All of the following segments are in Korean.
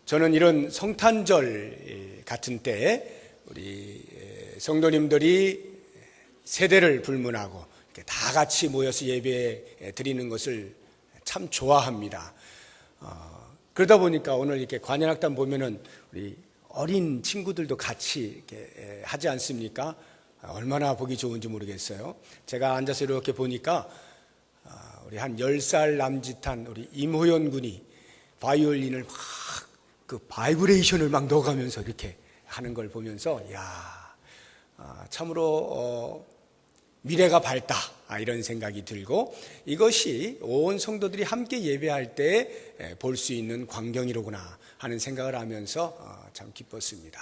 저는 이런 성탄절 같은 때에 우리 성도님들이 세대를 불문하고 이렇게 다 같이 모여서 예배 드리는 것을 참 좋아합니다. 그러다 보니까 오늘 이렇게 관현악단 보면은 우리 어린 친구들도 같이 이렇게 하지 않습니까? 얼마나 보기 좋은지 모르겠어요. 제가 앉아서 이렇게 보니까 우리 한 10살 남짓한 우리 임호연 군이 바이올린을 막 그 바이브레이션을 막 넣어가면서 이렇게 하는 걸 보면서 참으로 미래가 밝다 이런 생각이 들고, 이것이 온 성도들이 함께 예배할 때 볼 수 있는 광경이로구나 하는 생각을 하면서 참 기뻤습니다.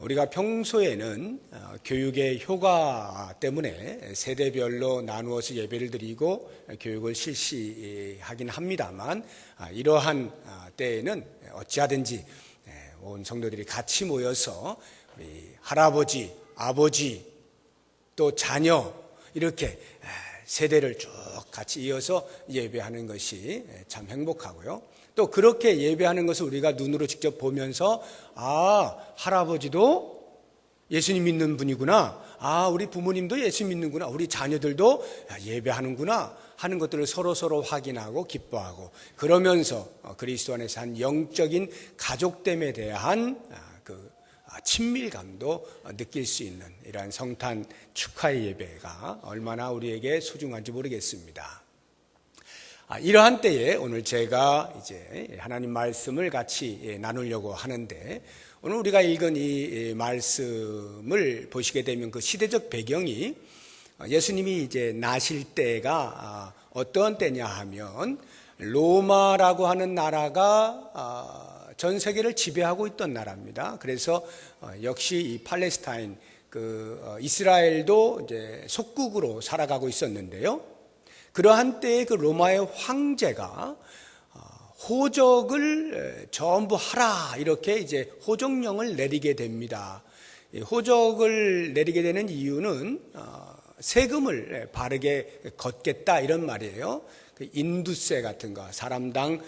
우리가 평소에는 교육의 효과 때문에 세대별로 나누어서 예배를 드리고 교육을 실시하긴 합니다만, 이러한 때에는 어찌하든지 온 성도들이 같이 모여서 우리 할아버지, 아버지, 또 자녀 이렇게 세대를 쭉 같이 이어서 예배하는 것이 참 행복하고요. 또 그렇게 예배하는 것을 우리가 눈으로 직접 보면서 할아버지도 예수님 믿는 분이구나, 우리 부모님도 예수 믿는구나, 우리 자녀들도 예배하는구나 하는 것들을 서로 확인하고 기뻐하고, 그러면서 그리스도 안에서 한 영적인 가족됨에 대한 그 친밀감도 느낄 수 있는 이러한 성탄 축하의 예배가 얼마나 우리에게 소중한지 모르겠습니다. 이러한 때에 오늘 제가 이제 하나님 말씀을 같이 나누려고 하는데, 오늘 우리가 읽은 이 말씀을 보시게 되면 그 시대적 배경이 예수님이 이제 나실 때가 어떤 때냐 하면, 로마라고 하는 나라가 전 세계를 지배하고 있던 나라입니다. 그래서 역시 이 팔레스타인, 이스라엘도 이제 속국으로 살아가고 있었는데요. 그러한 때에 그 로마의 황제가 호적을 전부 하라 이렇게 이제 호적령을 내리게 됩니다. 호적을 내리게 되는 이유는 세금을 바르게 걷겠다 이런 말이에요. 인두세 같은 거, 사람당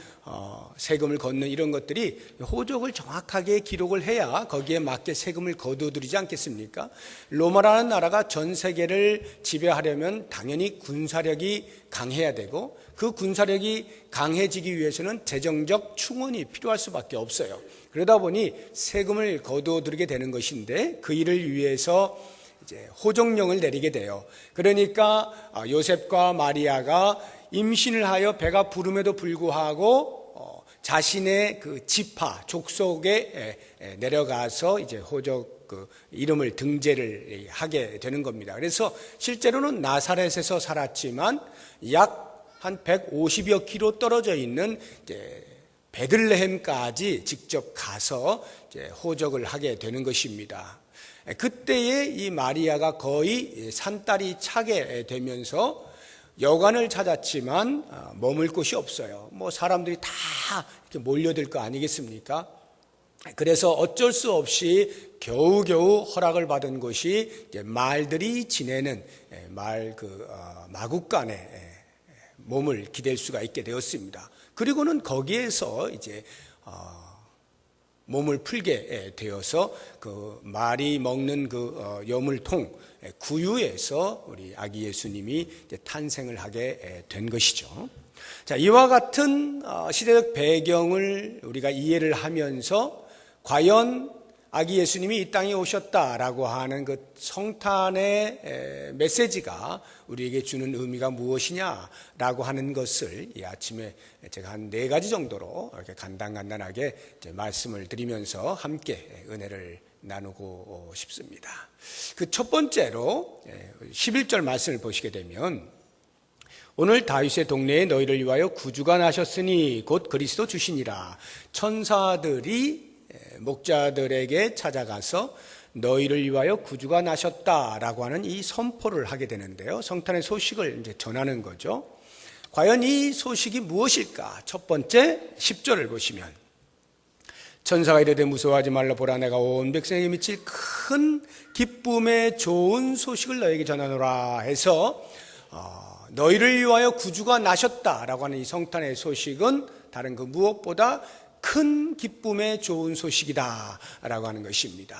세금을 걷는 이런 것들이 호적을 정확하게 기록을 해야 거기에 맞게 세금을 거둬들이지 않겠습니까? 로마라는 나라가 전 세계를 지배하려면 당연히 군사력이 강해야 되고, 그 군사력이 강해지기 위해서는 재정적 충원이 필요할 수밖에 없어요. 그러다 보니 세금을 거둬들이게 되는 것인데, 그 일을 위해서 이제 호적령을 내리게 돼요. 그러니까 요셉과 마리아가 임신을 하여 배가 부름에도 불구하고 자신의 그 지파 족속에 내려가서 이제 호적 이름을 등재를 하게 되는 겁니다. 그래서 실제로는 나사렛에서 살았지만 약 한 150여 킬로 떨어져 있는 이제 베들레헴까지 직접 가서 이제 호적을 하게 되는 것입니다. 그때에 이 마리아가 거의 산딸이 차게 되면서 여관을 찾았지만 머물 곳이 없어요. 사람들이 다 이렇게 몰려들 거 아니겠습니까? 그래서 어쩔 수 없이 겨우겨우 허락을 받은 곳이 이제 말들이 지내는 마국간에 몸을 기댈 수가 있게 되었습니다. 그리고는 거기에서 이제 몸을 풀게 되어서 그 말이 먹는 그 여물통 구유에서 우리 아기 예수님이 이제 탄생을 하게 된 것이죠. 자, 이와 같은 시대적 배경을 우리가 이해를 하면서 과연 아기 예수님이 이 땅에 오셨다라고 하는 그 성탄의 메시지가 우리에게 주는 의미가 무엇이냐라고 하는 것을 이 아침에 제가 한 4가지 정도로 이렇게 간단하게 이제 말씀을 드리면서 함께 은혜를 나누고 싶습니다. 그 첫 번째로 11절 말씀을 보시게 되면, 오늘 다윗의 동네에 너희를 위하여 구주가 나셨으니 곧 그리스도 주시니라. 천사들이 목자들에게 찾아가서 너희를 위하여 구주가 나셨다라고 하는 이 선포를 하게 되는데요. 성탄의 소식을 이제 전하는 거죠. 과연 이 소식이 무엇일까? 첫 번째 10절을 보시면, 천사가 이르되 무서워하지 말라, 보라 내가 온 백성에게 미칠 큰 기쁨의 좋은 소식을 너에게 전하노라 해서 너희를 위하여 구주가 나셨다라고 하는 이 성탄의 소식은 다른 그 무엇보다 큰 기쁨의 좋은 소식이다라고 하는 것입니다.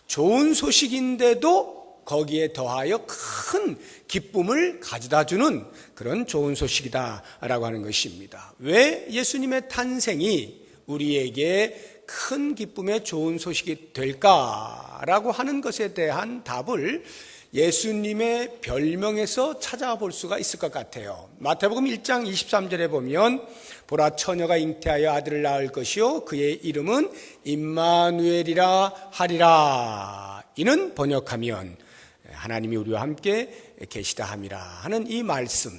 좋은 소식인데도 거기에 더하여 큰 기쁨을 가져다주는 그런 좋은 소식이다라고 하는 것입니다. 왜 예수님의 탄생이 우리에게 큰 기쁨의 좋은 소식이 될까라고 하는 것에 대한 답을 예수님의 별명에서 찾아볼 수가 있을 것 같아요. 마태복음 1장 23절에 보면 보라 처녀가 잉태하여 아들을 낳을 것이요 그의 이름은 임마누엘이라 하리라. 이는 번역하면 하나님이 우리와 함께 계시다 함이라 하는 이 말씀,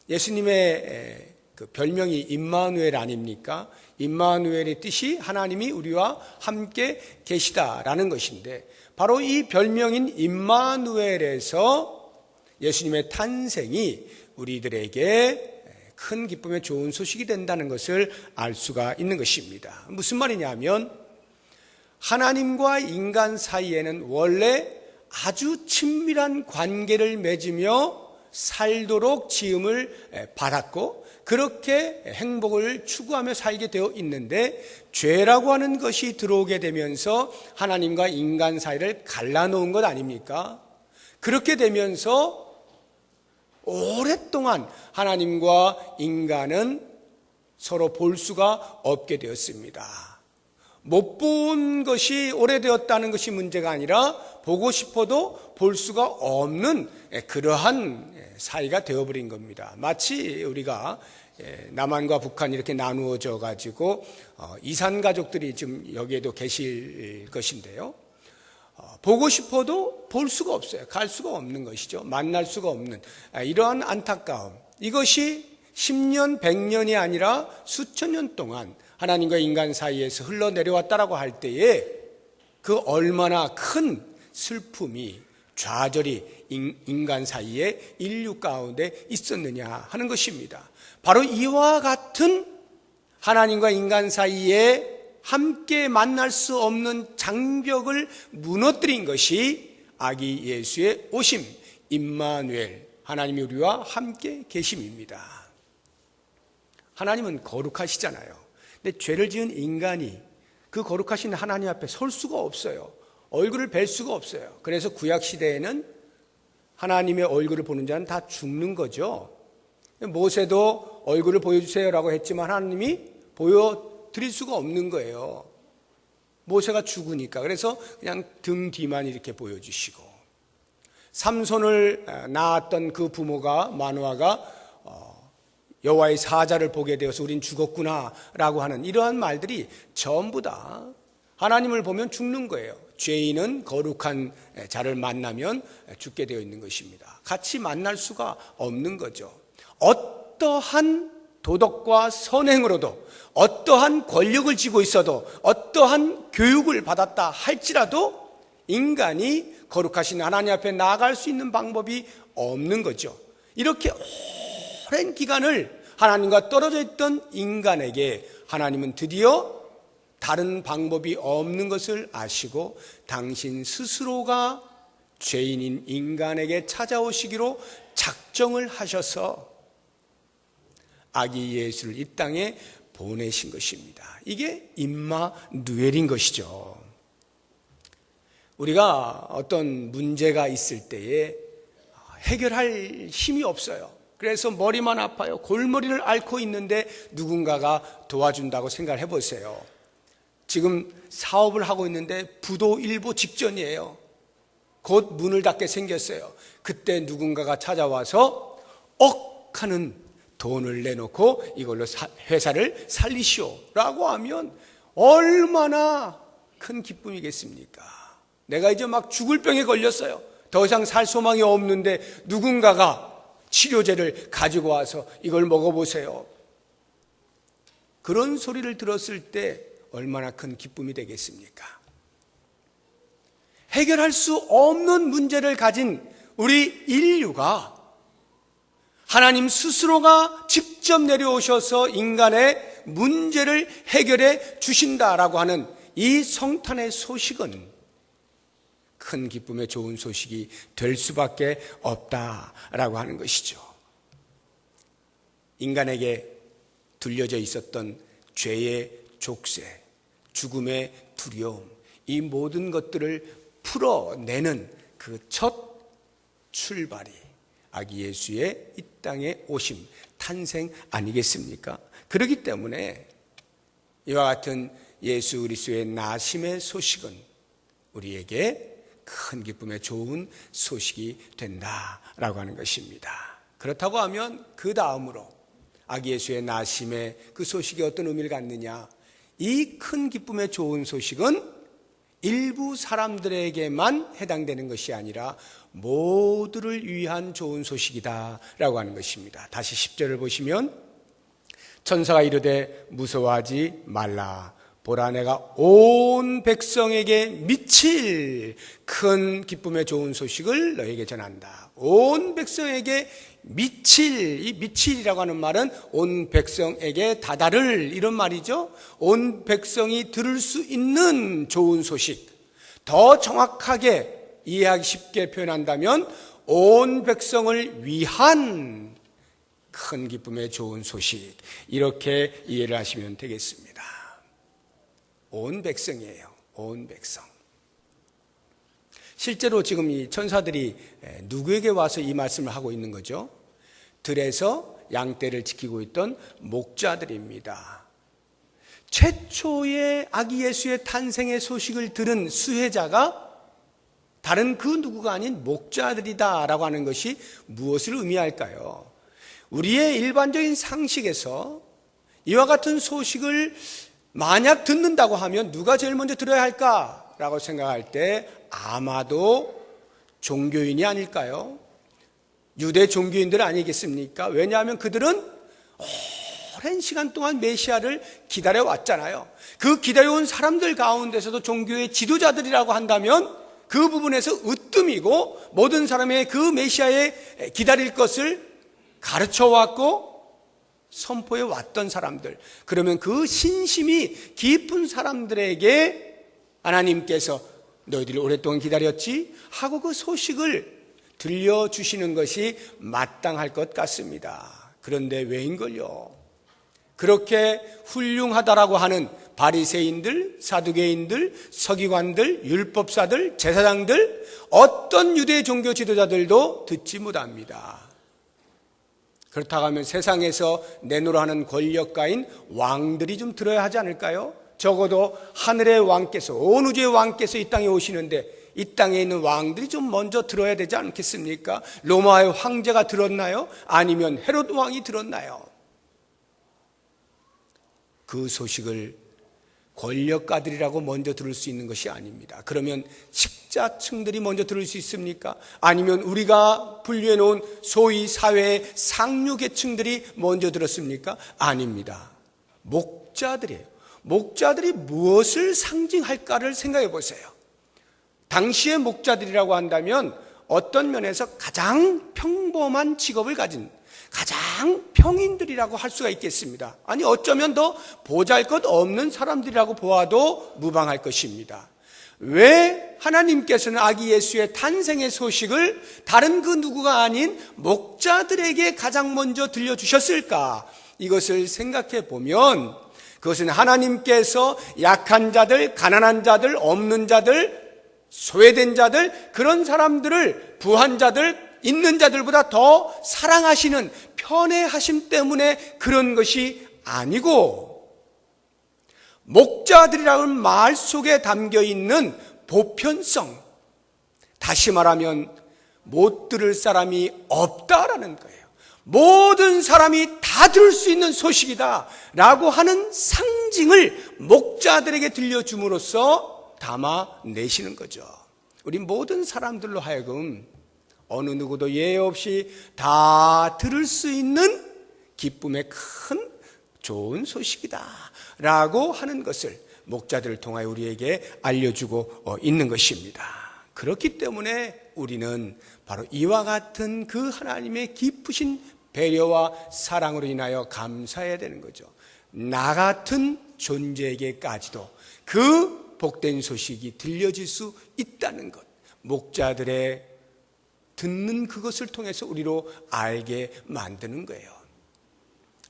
예수님의 그 별명이 임마누엘 아닙니까? 임마누엘의 뜻이 하나님이 우리와 함께 계시다라는 것인데, 바로 이 별명인 임마누엘에서 예수님의 탄생이 우리들에게 큰 기쁨의 좋은 소식이 된다는 것을 알 수가 있는 것입니다. 무슨 말이냐면 하나님과 인간 사이에는 원래 아주 친밀한 관계를 맺으며 살도록 지음을 받았고 그렇게 행복을 추구하며 살게 되어 있는데, 죄라고 하는 것이 들어오게 되면서 하나님과 인간 사이를 갈라놓은 것 아닙니까? 그렇게 되면서 오랫동안 하나님과 인간은 서로 볼 수가 없게 되었습니다. 못 본 것이 오래되었다는 것이 문제가 아니라 보고 싶어도 볼 수가 없는 그러한 사이가 되어버린 겁니다. 마치 우리가 남한과 북한 이렇게 나누어져 가지고 이산 가족들이 지금 여기에도 계실 것인데요, 보고 싶어도 볼 수가 없어요. 갈 수가 없는 것이죠. 만날 수가 없는 이러한 안타까움, 이것이 10년, 100년이 아니라 수천 년 동안 하나님과 인간 사이에서 흘러내려왔다라고 할 때에 그 얼마나 큰 슬픔이, 좌절이 인간 사이에, 인류 가운데 있었느냐 하는 것입니다. 바로 이와 같은 하나님과 인간 사이에 함께 만날 수 없는 장벽을 무너뜨린 것이 아기 예수의 오심, 임마누엘, 하나님이 우리와 함께 계심입니다. 하나님은 거룩하시잖아요. 근데 죄를 지은 인간이 그 거룩하신 하나님 앞에 설 수가 없어요. 얼굴을 뵐 수가 없어요. 그래서 구약 시대에는 하나님의 얼굴을 보는 자는 다 죽는 거죠. 모세도 얼굴을 보여주세요라고 했지만 하나님이 보여드릴 수가 없는 거예요. 모세가 죽으니까. 그래서 그냥 등 뒤만 이렇게 보여주시고, 삼손을 낳았던 그 부모가, 마노아가 여호와의 사자를 보게 되어서 우린 죽었구나라고 하는 이러한 말들이 전부 다 하나님을 보면 죽는 거예요. 죄인은 거룩한 자를 만나면 죽게 되어 있는 것입니다. 같이 만날 수가 없는 거죠. 어떠한 도덕과 선행으로도, 어떠한 권력을 쥐고 있어도, 어떠한 교육을 받았다 할지라도 인간이 거룩하신 하나님 앞에 나아갈 수 있는 방법이 없는 거죠. 이렇게 오랜 기간을 하나님과 떨어져 있던 인간에게 하나님은 드디어 다른 방법이 없는 것을 아시고 당신 스스로가 죄인인 인간에게 찾아오시기로 작정을 하셔서 아기 예수를 이 땅에 보내신 것입니다. 이게 임마누엘인 것이죠. 우리가 어떤 문제가 있을 때에 해결할 힘이 없어요. 그래서 머리만 아파요. 골머리를 앓고 있는데 누군가가 도와준다고 생각을 해보세요. 지금 사업을 하고 있는데 부도 일보 직전이에요. 곧 문을 닫게 생겼어요. 그때 누군가가 찾아와서 하는 돈을 내놓고 이걸로 회사를 살리시오라고 하면 얼마나 큰 기쁨이겠습니까? 내가 이제 막 죽을 병에 걸렸어요. 더 이상 살 소망이 없는데 누군가가 치료제를 가지고 와서 이걸 먹어보세요. 그런 소리를 들었을 때 얼마나 큰 기쁨이 되겠습니까? 해결할 수 없는 문제를 가진 우리 인류가 하나님 스스로가 직접 내려오셔서 인간의 문제를 해결해 주신다라고 하는 이 성탄의 소식은 큰 기쁨의 좋은 소식이 될 수밖에 없다라고 하는 것이죠. 인간에게 둘려져 있었던 죄의 족쇄, 죽음의 두려움, 이 모든 것들을 풀어내는 그 첫 출발이 아기 예수의 이 땅에 오심, 탄생 아니겠습니까? 그렇기 때문에 이와 같은 예수 그리스도의 나심의 소식은 우리에게 큰 기쁨의 좋은 소식이 된다라고 하는 것입니다. 그렇다고 하면 그 다음으로 아기 예수의 나심의 그 소식이 어떤 의미를 갖느냐? 이 큰 기쁨의 좋은 소식은 일부 사람들에게만 해당되는 것이 아니라 모두를 위한 좋은 소식이다라고 하는 것입니다. 다시 10절을 보시면 천사가 이르되 무서워하지 말라. 보라 내가 온 백성에게 미칠 큰 기쁨의 좋은 소식을 너에게 전한다. 온 백성에게 미칠, 이 미칠이라고 하는 말은 온 백성에게 다다를 이런 말이죠. 온 백성이 들을 수 있는 좋은 소식. 더 정확하게 이해하기 쉽게 표현한다면 온 백성을 위한 큰 기쁨의 좋은 소식, 이렇게 이해를 하시면 되겠습니다. 온 백성이에요. 온 백성. 실제로 지금 이 천사들이 누구에게 와서 이 말씀을 하고 있는 거죠? 들에서 양떼를 지키고 있던 목자들입니다. 최초의 아기 예수의 탄생의 소식을 들은 수혜자가 다른 그 누구가 아닌 목자들이다라고 하는 것이 무엇을 의미할까요? 우리의 일반적인 상식에서 이와 같은 소식을 만약 듣는다고 하면 누가 제일 먼저 들어야 할까라고 생각할 때 아마도 종교인이 아닐까요? 유대 종교인들 아니겠습니까? 왜냐하면 그들은 오랜 시간 동안 메시아를 기다려왔잖아요. 그 기다려온 사람들 가운데서도 종교의 지도자들이라고 한다면 그 부분에서 으뜸이고 모든 사람의 그 메시아의 기다릴 것을 가르쳐왔고 선포해 왔던 사람들, 그러면 그 신심이 깊은 사람들에게 하나님께서 너희들이 오랫동안 기다렸지? 하고 그 소식을 들려주시는 것이 마땅할 것 같습니다. 그런데 왜인걸요? 그렇게 훌륭하다라고 하는 바리새인들, 사두개인들, 서기관들, 율법사들, 제사장들, 어떤 유대 종교 지도자들도 듣지 못합니다. 그렇다고 하면 세상에서 내노라 하는 권력가인 왕들이 좀 들어야 하지 않을까요? 적어도 하늘의 왕께서, 온 우주의 왕께서 이 땅에 오시는데 이 땅에 있는 왕들이 좀 먼저 들어야 되지 않겠습니까? 로마의 황제가 들었나요? 아니면 헤롯 왕이 들었나요? 그 소식을 권력가들이라고 먼저 들을 수 있는 것이 아닙니다. 그러면 식자층들이 먼저 들을 수 있습니까? 아니면 우리가 분류해 놓은 소위 사회의 상류계층들이 먼저 들었습니까? 아닙니다. 목자들이에요. 목자들이 무엇을 상징할까를 생각해 보세요. 당시의 목자들이라고 한다면 어떤 면에서 가장 평범한 직업을 가진 가장 평인들이라고 할 수가 있겠습니다. 아니 어쩌면 더 보잘것 없는 사람들이라고 보아도 무방할 것입니다. 왜 하나님께서는 아기 예수의 탄생의 소식을 다른 그 누구가 아닌 목자들에게 가장 먼저 들려주셨을까? 이것을 생각해 보면 그것은 하나님께서 약한 자들, 가난한 자들, 없는 자들, 소외된 자들, 그런 사람들을 부한 자들, 있는 자들보다 더 사랑하시는 편애하심 때문에 그런 것이 아니고 목자들이라는 말 속에 담겨있는 보편성, 다시 말하면 못 들을 사람이 없다라는 거예요. 모든 사람이 다 들을 수 있는 소식이다 라고 하는 상징을 목자들에게 들려줌으로써 담아내시는 거죠. 우리 모든 사람들로 하여금 어느 누구도 예외 없이 다 들을 수 있는 기쁨의 큰 좋은 소식이다 라고 하는 것을 목자들을 통하여 우리에게 알려주고 있는 것입니다. 그렇기 때문에 우리는 바로 이와 같은 그 하나님의 깊으신 배려와 사랑으로 인하여 감사해야 되는 거죠. 나 같은 존재에게까지도 그 복된 소식이 들려질 수 있다는 것, 목자들의 듣는 그것을 통해서 우리로 알게 만드는 거예요.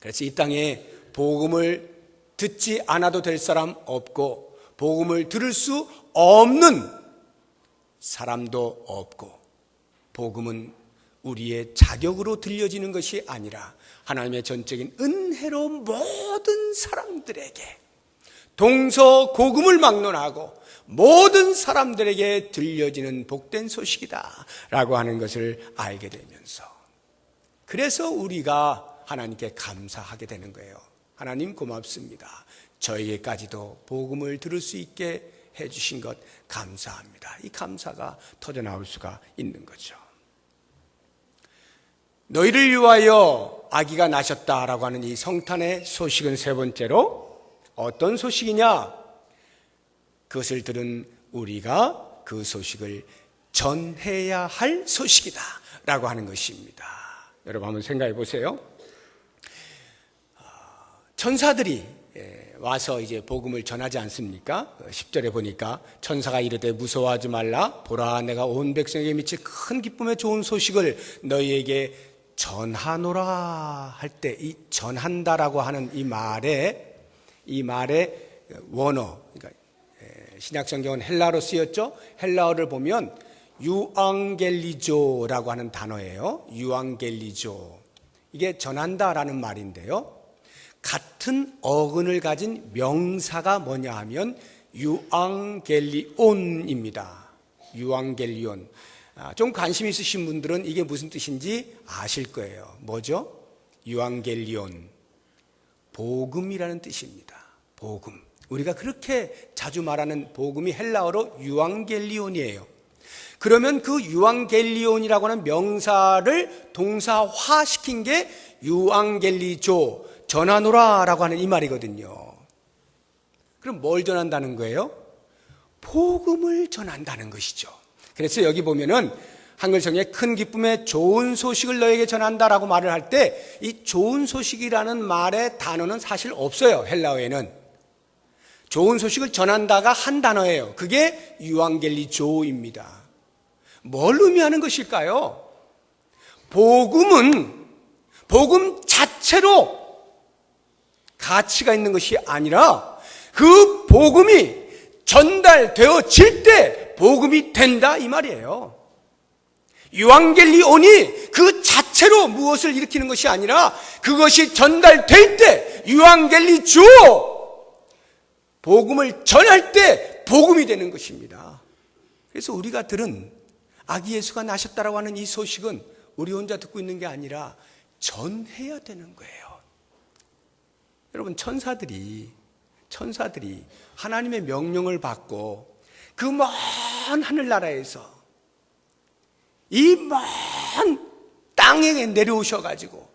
그래서 이 땅에 복음을 듣지 않아도 될 사람 없고 복음을 들을 수 없는 사람도 없고, 복음은 우리의 자격으로 들려지는 것이 아니라 하나님의 전적인 은혜로 모든 사람들에게, 동서고금을 막론하고 모든 사람들에게 들려지는 복된 소식이다 라고 하는 것을 알게 되면서, 그래서 우리가 하나님께 감사하게 되는 거예요. 하나님 고맙습니다. 저에게까지도 복음을 들을 수 있게 해주신 것 감사합니다. 이 감사가 터져나올 수가 있는 거죠. 너희를 위하여 아기가 나셨다라고 하는 이 성탄의 소식은 세 번째로 어떤 소식이냐? 그것을 들은 우리가 그 소식을 전해야 할 소식이다 라고 하는 것입니다. 여러분 한번 생각해 보세요. 천사들이 와서 이제 복음을 전하지 않습니까? 10절에 보니까 천사가 이르되 무서워하지 말라. 보라, 내가 온 백성에게 미칠 큰 기쁨의 좋은 소식을 너희에게 전하노라 할 때, 이 전한다라고 하는 이 말의 원어, 그러니까 신약 성경은 헬라어로 쓰였죠. 헬라어를 보면 유앙겔리조라고 하는 단어예요. 유앙겔리조. 이게 전한다라는 말인데요. 같은 어근을 가진 명사가 뭐냐 하면 유앙겔리온입니다. 유앙겔리온. 좀 관심 있으신 분들은 이게 무슨 뜻인지 아실 거예요. 뭐죠? 유앙겔리온. 복음이라는 뜻입니다. 복음. 우리가 그렇게 자주 말하는 복음이 헬라어로 유앙겔리온이에요. 그러면 그 유앙겔리온이라고 하는 명사를 동사화시킨 게 유앙겔리조, 전하노라라고 하는 이 말이거든요. 그럼 뭘 전한다는 거예요? 복음을 전한다는 것이죠. 그래서 여기 보면은 한글성에 큰 기쁨의 좋은 소식을 너에게 전한다라고 말을 할 때 이 좋은 소식이라는 말의 단어는 사실 없어요. 헬라어에는. 좋은 소식을 전한다가 한 단어예요. 그게 유앙겔리조입니다. 뭘 의미하는 것일까요? 복음은 복음 자체로 가치가 있는 것이 아니라 그 복음이 전달되어질 때 복음이 된다 이 말이에요. 유앙겔리온이 그 자체로 무엇을 일으키는 것이 아니라 그것이 전달될 때 유앙겔리조, 복음을 전할 때 복음이 되는 것입니다. 그래서 우리가 들은 아기 예수가 나셨다라고 하는 이 소식은 우리 혼자 듣고 있는 게 아니라 전해야 되는 거예요. 여러분, 천사들이 하나님의 명령을 받고 그 먼 하늘나라에서 이 먼 땅에 내려오셔가지고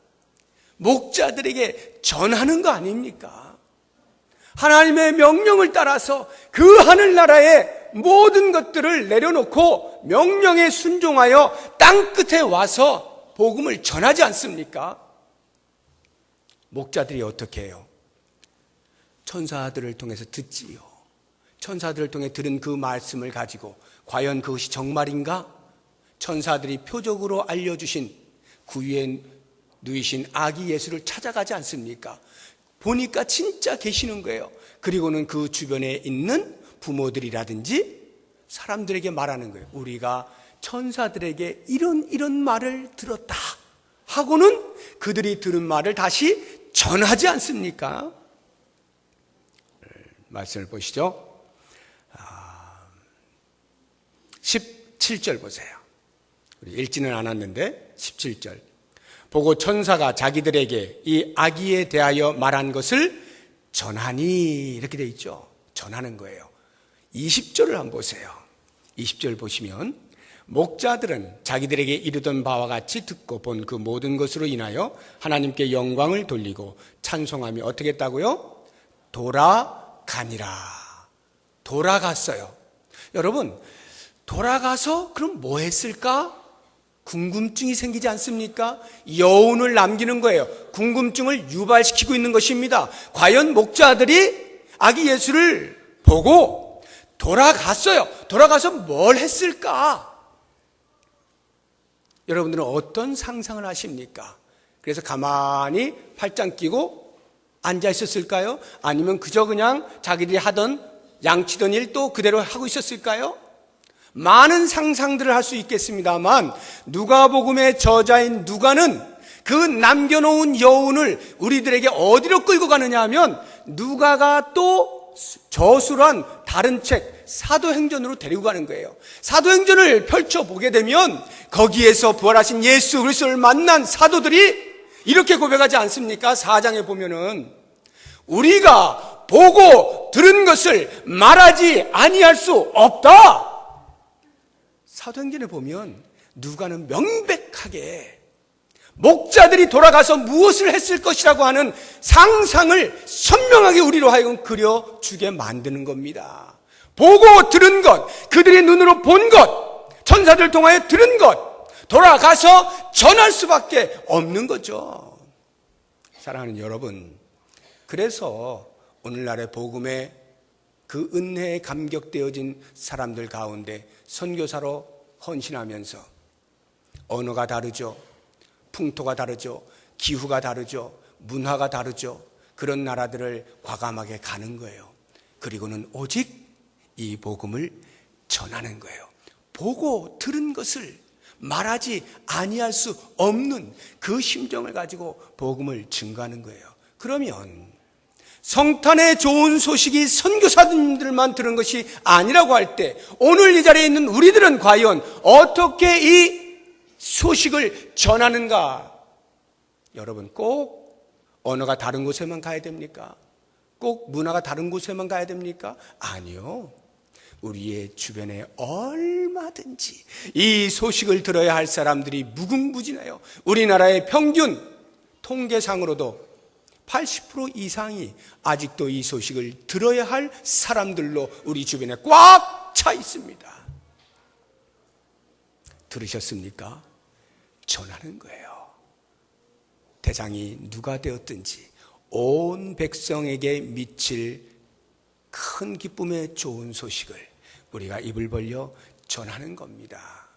목자들에게 전하는 거 아닙니까? 하나님의 명령을 따라서 그 하늘나라의 모든 것들을 내려놓고 명령에 순종하여 땅끝에 와서 복음을 전하지 않습니까? 목자들이 어떻게 해요? 천사들을 통해서 듣지요. 천사들을 통해 들은 그 말씀을 가지고 과연 그것이 정말인가? 천사들이 표적으로 알려주신 구유에 누이신 아기 예수를 찾아가지 않습니까? 보니까 진짜 계시는 거예요. 그리고는 그 주변에 있는 부모들이라든지 사람들에게 말하는 거예요. 우리가 천사들에게 이런 말을 들었다 하고는 그들이 들은 말을 다시 전하지 않습니까? 말씀을 보시죠. 17절 보세요. 우리 읽지는 않았는데 17절. 보고 천사가 자기들에게 이 아기에 대하여 말한 것을 전하니, 이렇게 돼 있죠. 전하는 거예요. 20절을 한번 보세요. 20절 보시면 목자들은 자기들에게 이르던 바와 같이 듣고 본 그 모든 것으로 인하여 하나님께 영광을 돌리고 찬송하며 어떻게 했다고요? 돌아가니라. 돌아갔어요. 여러분, 돌아가서 그럼 뭐 했을까? 궁금증이 생기지 않습니까? 여운을 남기는 거예요. 궁금증을 유발시키고 있는 것입니다. 과연 목자들이 아기 예수를 보고 돌아갔어요. 돌아가서 뭘 했을까? 여러분들은 어떤 상상을 하십니까? 그래서 가만히 팔짱 끼고 앉아 있었을까요? 아니면 그저 그냥 자기들이 하던 양치던 일 또 그대로 하고 있었을까요? 많은 상상들을 할 수 있겠습니다만 누가복음의 저자인 누가는 그 남겨놓은 여운을 우리들에게 어디로 끌고 가느냐 하면 누가가 또 저술한 다른 책 사도행전으로 데리고 가는 거예요. 사도행전을 펼쳐보게 되면 거기에서 부활하신 예수 그리스도를 만난 사도들이 이렇게 고백하지 않습니까? 4장에 보면은 우리가 보고 들은 것을 말하지 아니할 수 없다. 사도행전에 보면 누가는 명백하게 목자들이 돌아가서 무엇을 했을 것이라고 하는 상상을 선명하게 우리로 하여금 그려주게 만드는 겁니다. 보고 들은 것, 그들이 눈으로 본 것, 천사들 통하여 들은 것, 돌아가서 전할 수밖에 없는 거죠. 사랑하는 여러분, 그래서 오늘날의 복음에 그 은혜에 감격되어진 사람들 가운데 선교사로 헌신하면서 언어가 다르죠. 풍토가 다르죠. 기후가 다르죠. 문화가 다르죠. 그런 나라들을 과감하게 가는 거예요. 그리고는 오직 이 복음을 전하는 거예요. 보고 들은 것을 말하지 아니할 수 없는 그 심정을 가지고 복음을 증거하는 거예요. 그러면 성탄의 좋은 소식이 선교사님들만 들은 것이 아니라고 할 때 오늘 이 자리에 있는 우리들은 과연 어떻게 이 소식을 전하는가? 여러분, 꼭 언어가 다른 곳에만 가야 됩니까? 꼭 문화가 다른 곳에만 가야 됩니까? 아니요. 우리의 주변에 얼마든지 이 소식을 들어야 할 사람들이 무궁무진해요. 우리나라의 평균 통계상으로도 80% 이상이 아직도 이 소식을 들어야 할 사람들로 우리 주변에 꽉 차 있습니다. 들으셨습니까? 전하는 거예요. 대상이 누가 되었든지 온 백성에게 미칠 큰 기쁨의 좋은 소식을 우리가 입을 벌려 전하는 겁니다.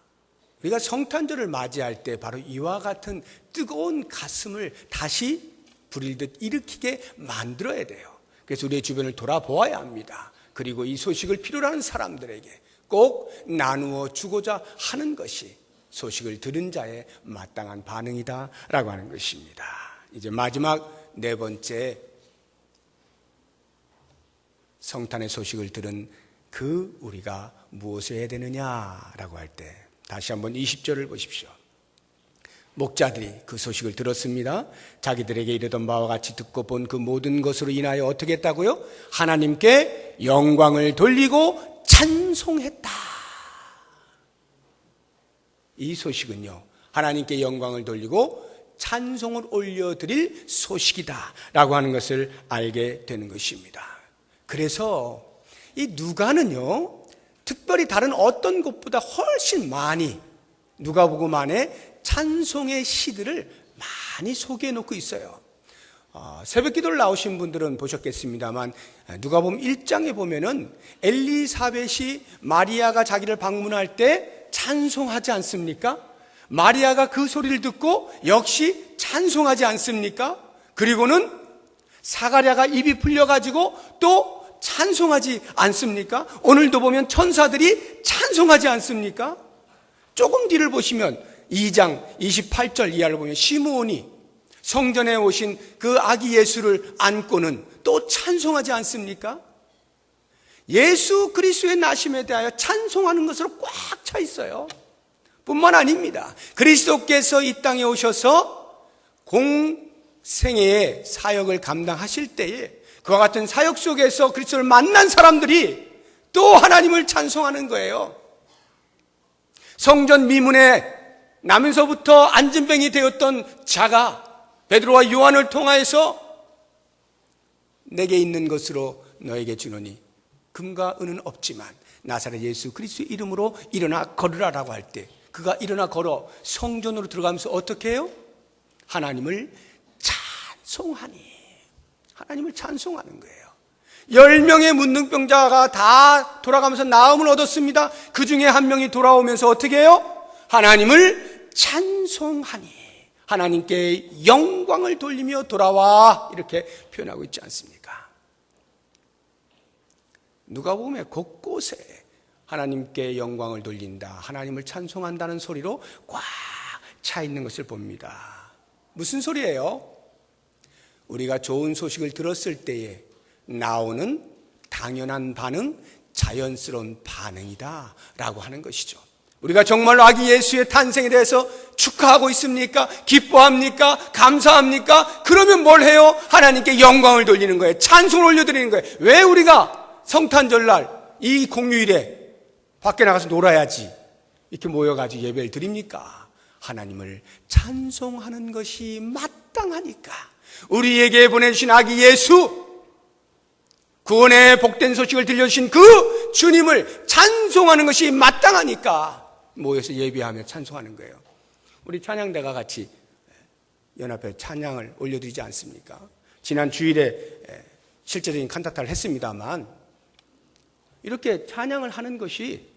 우리가 성탄절을 맞이할 때 바로 이와 같은 뜨거운 가슴을 다시 불일듯 일으키게 만들어야 돼요. 그래서 우리의 주변을 돌아보아야 합니다. 그리고 이 소식을 필요로 하는 사람들에게 꼭 나누어 주고자 하는 것이 소식을 들은 자의 마땅한 반응이다라고 하는 것입니다. 이제 마지막 네 번째, 성탄의 소식을 들은 그 우리가 무엇을 해야 되느냐라고 할 때 다시 한번 20절을 보십시오. 목자들이 그 소식을 들었습니다. 자기들에게 이르던 바와 같이 듣고 본 그 모든 것으로 인하여 어떻게 했다고요? 하나님께 영광을 돌리고 찬송했다. 이 소식은요, 하나님께 영광을 돌리고 찬송을 올려드릴 소식이다 라고 하는 것을 알게 되는 것입니다. 그래서 이 누가는요, 특별히 다른 어떤 곳보다 훨씬 많이 누가복음 안에 찬송의 시들을 많이 소개해 놓고 있어요. 새벽 기도를 나오신 분들은 보셨겠습니다만 누가복음 1장에 보면은 엘리사벳이 마리아가 자기를 방문할 때 찬송하지 않습니까? 마리아가 그 소리를 듣고 역시 찬송하지 않습니까? 그리고는 사가랴가 입이 풀려가지고 또 찬송하지 않습니까? 오늘도 보면 천사들이 찬송하지 않습니까? 조금 뒤를 보시면 2장 28절 이하를 보면 시므온이 성전에 오신 그 아기 예수를 안고는 또 찬송하지 않습니까? 예수 그리스도의 나심에 대하여 찬송하는 것으로 꽉 차 있어요. 뿐만 아닙니다. 그리스도께서 이 땅에 오셔서 공생애의 사역을 감당하실 때에 그와 같은 사역 속에서 그리스도를 만난 사람들이 또 하나님을 찬송하는 거예요. 성전 미문에 나면서부터 안진뱅이 되었던 자가 베드로와 요한을 통하여서 내게 있는 것으로 너에게 주노니 금과 은은 없지만 나사렛 예수 그리스도의 이름으로 일어나 걸으라라고 할 때 그가 일어나 걸어 성전으로 들어가면서 어떻게 해요? 하나님을 찬송하니, 하나님을 찬송하는 거예요. 10명의 문둥병자가 다 돌아가면서 나음을 얻었습니다. 그 중에 한 명이 돌아오면서 어떻게 해요? 하나님을 찬송하니, 하나님께 영광을 돌리며 돌아와 이렇게 표현하고 있지 않습니까? 누가복음의 곳곳에 하나님께 영광을 돌린다, 하나님을 찬송한다는 소리로 꽉 차 있는 것을 봅니다. 무슨 소리예요? 우리가 좋은 소식을 들었을 때에 나오는 당연한 반응, 자연스러운 반응이다 라고 하는 것이죠. 우리가 정말로 아기 예수의 탄생에 대해서 축하하고 있습니까? 기뻐합니까? 감사합니까? 그러면 뭘 해요? 하나님께 영광을 돌리는 거예요. 찬송을 올려드리는 거예요. 왜 우리가 성탄절날 이 공휴일에 밖에 나가서 놀아야지 이렇게 모여가지고 예배를 드립니까? 하나님을 찬송하는 것이 마땅하니까. 우리에게 보내주신 아기 예수, 구원의 복된 소식을 들려주신 그 주님을 찬송하는 것이 마땅하니까 모여서 예배하며 찬송하는 거예요. 우리 찬양대가 같이 연합회 찬양을 올려드리지 않습니까? 지난 주일에 실제적인 칸타타를 했습니다만, 이렇게 찬양을 하는 것이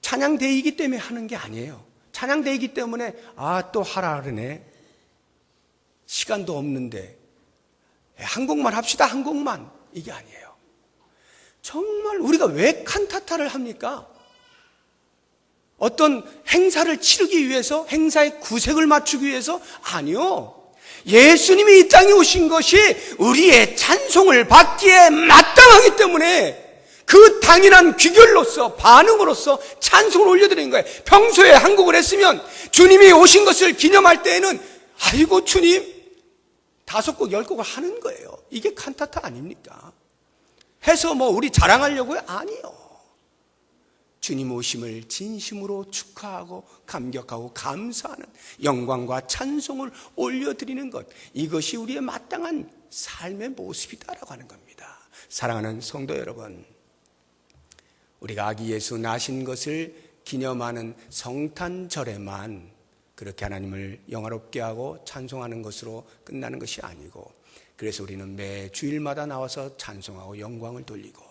찬양대이기 때문에 하는 게 아니에요. 찬양대이기 때문에 또 하라 그러네, 시간도 없는데 한 곡만 합시다, 한 곡만, 이게 아니에요. 정말 우리가 왜 칸타타를 합니까? 어떤 행사를 치르기 위해서, 행사의 구색을 맞추기 위해서? 아니요. 예수님이 이 땅에 오신 것이 우리의 찬송을 받기에 마땅하기 때문에 그 당연한 귀결로서, 반응으로서 찬송을 올려드리는 거예요. 평소에 한 곡을 했으면 주님이 오신 것을 기념할 때에는 아이고 주님 5곡 10곡을 하는 거예요. 이게 칸타타 아닙니까? 해서 우리 자랑하려고요? 아니요. 주님 오심을 진심으로 축하하고 감격하고 감사하는 영광과 찬송을 올려드리는 것, 이것이 우리의 마땅한 삶의 모습이다라고 하는 겁니다. 사랑하는 성도 여러분, 우리가 아기 예수 나신 것을 기념하는 성탄절에만 그렇게 하나님을 영화롭게 하고 찬송하는 것으로 끝나는 것이 아니고, 그래서 우리는 매 주일마다 나와서 찬송하고 영광을 돌리고,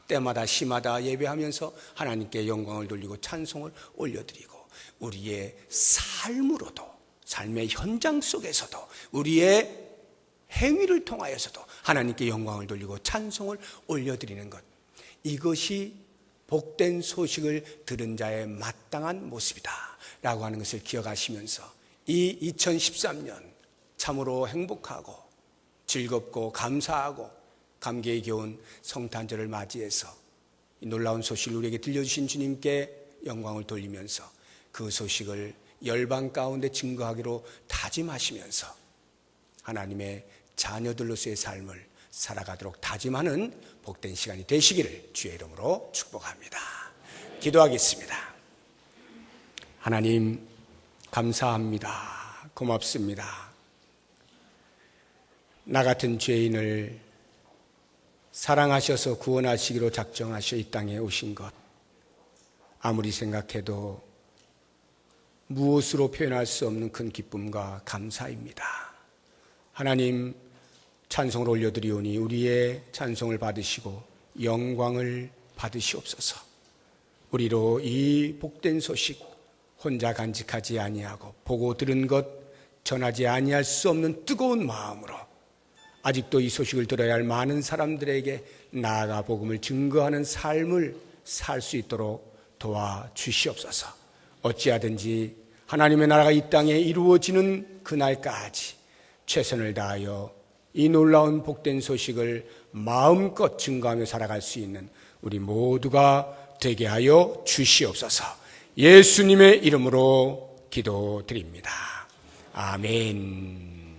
때마다 시마다 예배하면서 하나님께 영광을 돌리고 찬송을 올려드리고, 우리의 삶으로도, 삶의 현장 속에서도, 우리의 행위를 통하여서도 하나님께 영광을 돌리고 찬송을 올려드리는 것, 이것이 복된 소식을 들은 자의 마땅한 모습이다 라고 하는 것을 기억하시면서, 이 2013년 참으로 행복하고 즐겁고 감사하고 감개의 겨운 성탄절을 맞이해서 이 놀라운 소식을 우리에게 들려주신 주님께 영광을 돌리면서 그 소식을 열방 가운데 증거하기로 다짐하시면서 하나님의 자녀들로서의 삶을 살아가도록 다짐하는 복된 시간이 되시기를 주의 이름으로 축복합니다. 기도하겠습니다. 하나님 감사합니다. 고맙습니다. 나 같은 죄인을 사랑하셔서 구원하시기로 작정하셔 이 땅에 오신 것, 아무리 생각해도 무엇으로 표현할 수 없는 큰 기쁨과 감사입니다. 하나님, 찬송을 올려드리오니 우리의 찬송을 받으시고 영광을 받으시옵소서. 우리로 이 복된 소식 혼자 간직하지 아니하고 보고 들은 것 전하지 아니할 수 없는 뜨거운 마음으로 아직도 이 소식을 들어야 할 많은 사람들에게 나아가 복음을 증거하는 삶을 살 수 있도록 도와주시옵소서. 어찌하든지 하나님의 나라가 이 땅에 이루어지는 그날까지 최선을 다하여 이 놀라운 복된 소식을 마음껏 증거하며 살아갈 수 있는 우리 모두가 되게 하여 주시옵소서. 예수님의 이름으로 기도드립니다. 아멘.